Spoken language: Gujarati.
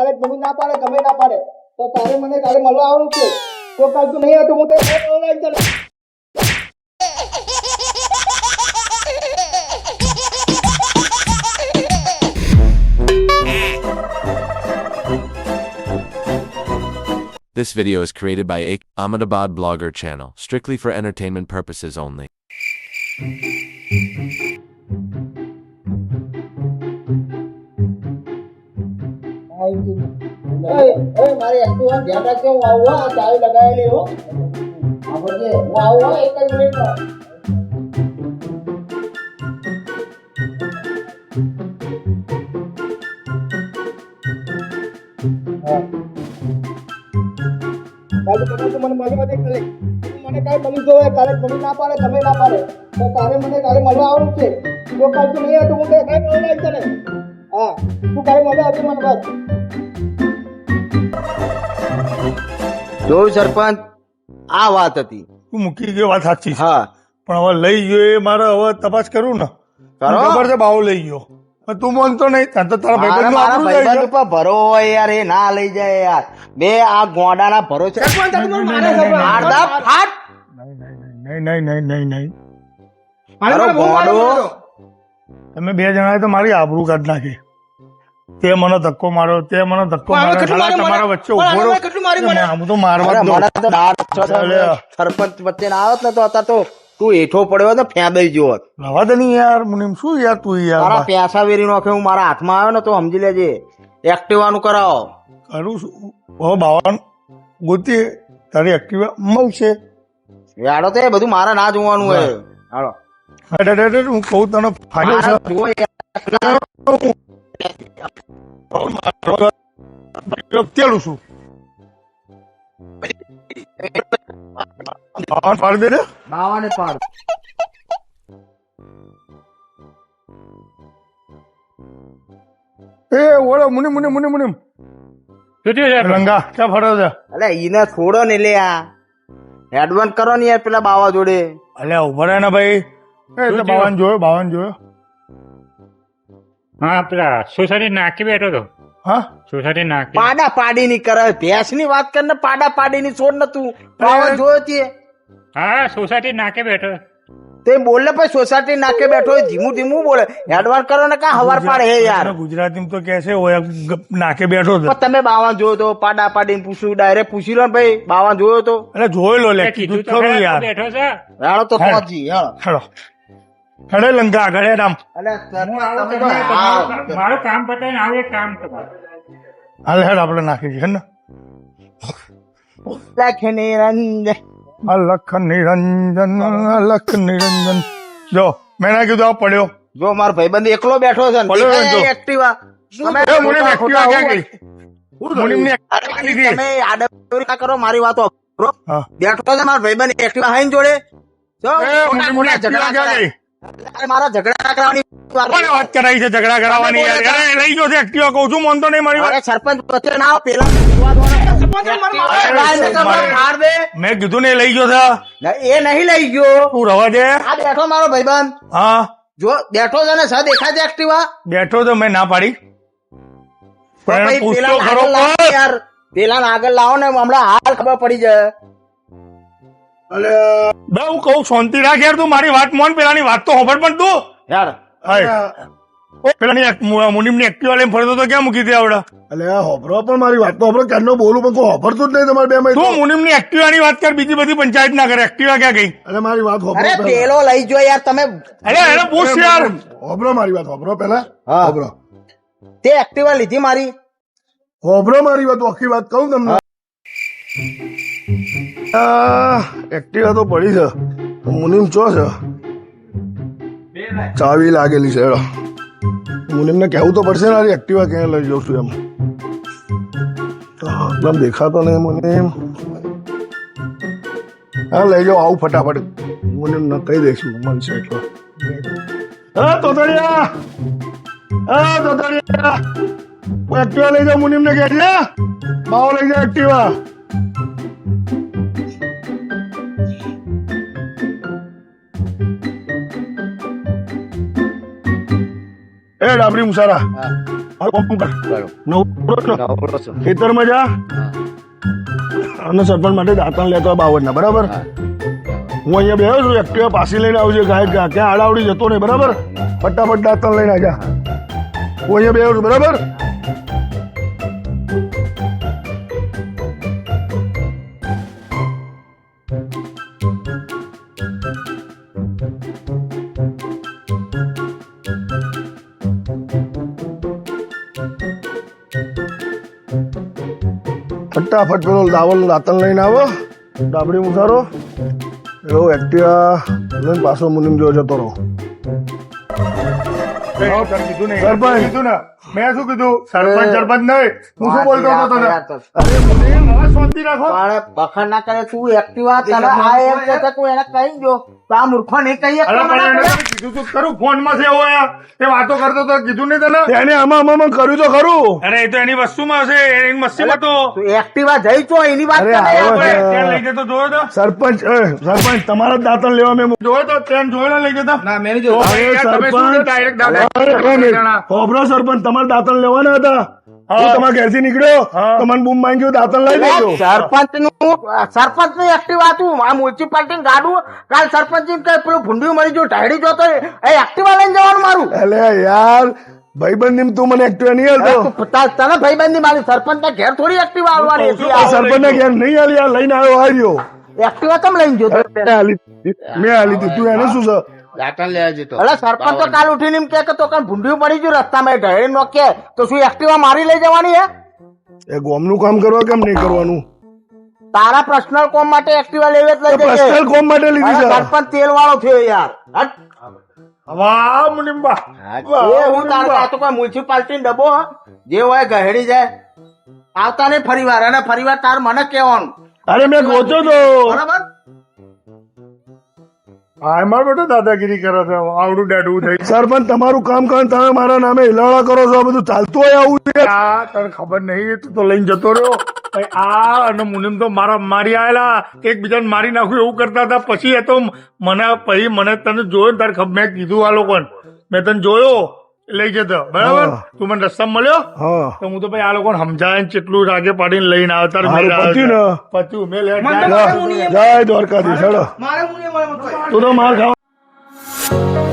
કાલે મને ના પાડે ગમે ના પાડે તો તારે મને કાલે મળવા આવવાનું છે. તો કાલ તું નહીં હતું હું તો ઓનલાઈન ચાલે. This video is created by Ahmedabad Blogger channel, strictly for entertainment purposes only. મારી એક્ટિવા ધ્યાન રાખજો. હું આવું હો, ચાવી લગાવેલી હો. આ બધે હું આવું હો એક જ મિનિટમાં. કાલે કદાચ મને મળવા દે કાલે. મને કાલે મળી જોવે કાલે મને ના પાડે ગમે ના પાડે તો તારે મને કાલે મળવા આવવાનું છે. તો કાલ તું નહીં હતું હું તો કાલે ઓનલાઈન ચાલે. હા તું કાલે મળવા આવજો મને બસ. જોયું સરપંચ, આ વાત હતી. તું મૂકી ગયો વાત સાચી છે. હા પણ હવે લઈ ગયો એ મારે હવે તપાસ કરું ને. કરો. ખબર છે બાવો લઈ ગયો. પણ તું માનતો નહીં ત્યાં તો તારા મારા ભાઈબંધનું મારા આપણું લઈ ભાઈબંધ ગયો. ઉપર ભરો હોય યાર, એ ના લઈ જાય યાર. બે આ ગોડાના ભરોસે આડદા ફાટ. નહીં નહીં નહીં નહીં નહીં. મારો ગોડો તમે બે જણાએ તો મારી આબરૂ કાઢ નાખી. તે મને ધક્કો માર્યો, તે મને ધક્કો માર્યો. સાલા તમારા વચ્ચે ઉભો રહો. આમ તો મારવા જ દો. મને તો દાળ સરપંચ વચ્ચે ના આવત ને તો અત્યારે તો તું હેઠો પડ્યો ને ફેંદાઈ ગયો હોત. રવા દે નહીં યાર મુનિમ, શું યાર તું તારા યાર. પૈસા વેરી નાખે હું મારા હાથમાં આવ્યો ને તો સમજી લેજે. એક્ટિવાનું કરાવો. કરું છું હવે બાવન ગોતી તારી એક્ટિવા મળશે. યાડો તો એ બધું મારા ના જોવાનું હોય. હાલો હું કહું તને ફાયદો છે. મારા જુઓ યાર. તેડું છું પાડી દે ને. બાવાને પાડ. એ ઓળો મુનિમ મુનિમ મુનિમ મુનિમ રંગા ક્યાં ફરો છે? અલે ઈને છોડો ને લે. આ એડવાન્સ કરો ને યાર પેલા બાવા જોડે. અલ્યા ઉભા રહે ને ભાઈ. એટલે બાવન જોયો. હા પેલા સોસાયટી નાખી બેઠો તો. હા સોસાયટી નાખી પાડા પાડી ની કરે. ભેંસ ની વાત કર ને પાડા પાડી ની છોડ ને તું. બાવા જોયો તે હા સોસાયટી નાખી બેઠો. તે બોલે પછી સોસાયટી નાકે બેઠો હોય, ધીમું ધીમું બોલે. એડવાન્સ કરો ને કા હવાર પાડે હે યાર. ગુજરાતીમાં તો કે છે ઓય નાકે બેઠો છે. પણ તમે બાવા જોયો તો પાડા પાડીને પૂછ્યું, ડાયરેક્ટ પૂછી લો ને ભાઈ બાવા જોયો તો. એટલે જોયેલો લે કીધું કીધું તો ખરું ખરા, યાર. બેઠો છે. રાણો તો પહોંચી. હા હેડો હેડે લંકા આગળ હેડ આમ. અલે હું આવું તમે તો તો હા. મારું કામ પતાવીને આવું એક કામ કરો. હાલ હેડ આપણે નાખી દઈએ ને. લખ નિરંજન. અલખ નિરંજન અલખ નિરંજન. જો મેં ના કીધું આ પડ્યો. જો મારો ભાઈબંધ એકલો બેઠો છે ને બોલો દેખાય જો. એક્ટિવા. તમે એ મુનિમ એક્ટિવા ક્યાં ગઈ? મુનિમની અરે એક્ટિવા લીધી. તમે આડે ના કરો મારી વાતો. હા. બેઠો છે મારો ભાઈબંધ એક્ટિવા હાઈન જોડે. જો એ મુનિમની એક્ટિવા ક્યાં ગઈ? અરે મારા ઝઘડા કરવાની કોને વાત કરાવી છે ઝઘડા કરાવવાની યાર? અરે લઈ ગયો છે એક્ટિવા કહું છું, માનતો નહીં મારી વાત. અરે સરપંચ વચ્ચે ના આવો. પેલા માર દે. મેં કીધું ને એ લઈ ગયો છે. એ નહીં લઈ ગયો. તું રવા દે. આ બેઠો મારો ભાઈબંધ. હા જો બેઠો છે ને સર દેખાય છે એક્ટિવા. બેઠો તો મેં ના પાડી. પણ એને ભાઈ પૂછતો પેલા ખરો આગળ લાવો પણ. યાર. પેલા આગળ લાવો ને હમણાં હાલ ખબર પડી જાય. બે હું કહું શાંતિ રાખ યાર, તું મારી વાત મોન. પેલાની વાત તો હોભળ પણ તું. યાર હાય. પેલાની મુનિમની એક્ટિવા લઈને ફરતો તો ક્યાં મૂકી દે આવડે? અલે આ હોભરો પણ મારી વાત તો હોભરો ક્યારનો બોલું પણ કોઈ હોભરતું જ નહીં તમારે બે માં. તું મુનિમની એક્ટિવાની વાત કર, બીજી બધી પંચાયત ના કરે. એક્ટિવા ક્યાં ગઈ? અરે મારી વાત હોભરો અરે પહેલા. પેલો લઈ જો યાર તમે. અરે એને પૂછ યાર. હોભરો મારી વાત હોભરો પેલા. હા. હોભરો તે એક્ટિવા લીધી મારી. હોભરો મારી વાત, આખી વાત કહું તમને. એક્ટિવા તો પડી છે, મુનિમ ચો છે, ચાવી લાગેલી છે. હેડો મુનિમને કહેવું તો પડશે ને આ એક્ટિવા ક્યાં લઈ જાઉં છું એમ. એકદમ દેખાતો નહીં મુનિમ. હા લઈ જાઓ, આવું ફટાફટ. મુનિમ ન કહી દઈશું મળશે એટલો. હા તોતડિયા, એક્ટિવા લઈ જાઓ. મુનિમ ને કહેજે બાવો લઈ જાઓ એક્ટિવા. એ ડાબરી મુસારા, હવે કોમ કર નવરો છો. ખેતરમાં જા અને સરપંચ માટે દાંતણ લેતો હોય 52 બરાબર. હું અહીંયા બેઠો છું, એક્ટિવા પાછી લઈને આવજે. ક્યાં આડાવડી જતો નહીં બરાબર. ફટાફટ દાંતણ લઈને આજા. હું અહીંયા બેઠો છું બરાબર. ફટાફટ પેલો દાવલ દાંતણ લઈને આવો. ડાબડી મુસારો એવો એક્ટિવા લઈને પાછો મુનિમ જોયો જતો રહો. સરપંચ મેં શું કીધું? સરપંચ નહીં, હું શું બોલતો હતો તને? અરે મુનિમ, હવે શાંતિ રાખો. પણ બખર ના કરે તું એક્ટિવા તને આ એમ કે છે તું એને કહી દો તો આ મૂર્ખો નહીં કહીએ અરે પણ એને કીધું તું ખરું, ફોનમાં છે એવો એ વાતો કરતો તો કીધું નહીં તને? એને આમાં કર્યું તો ખરું. અરે એ તો એની વસ્તુમાં હશે, એની મસ્તીમાં તો. તું એક્ટિવા જઈ છો એની વાત અરે કરે આવો આપણે. છે. ત્યાં લઈ જતો જોયો તો? સરપંચ તમારા જ દાંતણ લેવા મેં જોયો તો ટ્રેન જોયેલા લઈ જતા? ના મેં નહીં તો જોયું. ભાઈ યાર, તમે શું ડાયરેક્ટ દાદા ખોબરો સરપંચ તમારે દાંતણ લેવાના હતા. હા. હું તમારા ઘેરથી નીકળ્યો હા. તો મને બૂમ માંગ્યું દાંતણ લઈ લેજો. સરપંચ નું એક્ટિવા હતું આ મ્યુનિસિપાલિટી ગાડું કાલ સરપંચ કે પેલું ભૂંડિયું મળી ગયું ઢાળી જોતો એ એક્ટિવા લઈને જવાનું મારું એટલે યાર ભાઈબંધ તું મને એક્ટિવા નહીં હાલતો. તને ભાઈબંધી મારી સરપંચ ના ઘેર થોડી એક્ટિવા આવવાની હતી. સરપંચ ના ઘેર નહીં હાલી, આ લઈને આવ્યો હાર્યો. એક્ટિવા તમે લઈને જોતો મેં હાલી હતી. તું એને શું છે? એટલે સરપંચ તો કાલ ઉઠીને એમ કે તો કાલ ભૂંડિયું મળી ગયું રસ્તામાં એ ઢાળી નો કે તો શું એક્ટિવા મારી લઈ જવાની હે? એ ગોમનું કામ કરવા કેમ નહીં કરવાનું? તારા પર્સનલ કોમ માટે એક્ટિવા લેવી જ લઈ જજે. પર્સનલ કોમ માટે લીધી અરે છે. સરપંચ તેલ વાળો થયો યાર હટ. વાહ મુનિમ્બા, એ હું તારે આ તો કોઈ મ્યુનિસિપાલિટી ડબ્બો હ? જે હોય ગહેડી જાય આવતા નહીં ફરીવાર અને ફરીવાર તાર મને કહેવાનું અરે મેં ગોત્યો તો. બરાબર. હા મારો બેટો દાદાગીરી કરે છે, આવડું ડેડવું થઈ. સરપંચ તમારું કામ કરો ને તમે મારા નામે હિલાડા કરો છો. આ બધું ચાલતું હોય આવું છે? આ તને ખબર નહીં, તું તો લઈને જતો રહ્યો. ભાઈ આ અને મુનિમ તો મારી આયેલા, એકબીજાને મારી નાખ્યું એવું કરતા હતા. પછી એ તો મને તને જોયો ને તારે ખબર, મેં કીધું આ લોકોને, મેં તને જોયો લઈ જતો બરાબર. હા. તું મને રસ્તામાં મળ્યો હા તો હું તો ભાઈ આ લોકોને સમજાય કેટલું રાગે પાડીને લઈને આવતા હારું, પત્યું ને? પત્યું મેં લે મને તો જય દ્વારકાધીશ. હેડો મારે હું નહીં મળે. તું તો માર ખાવા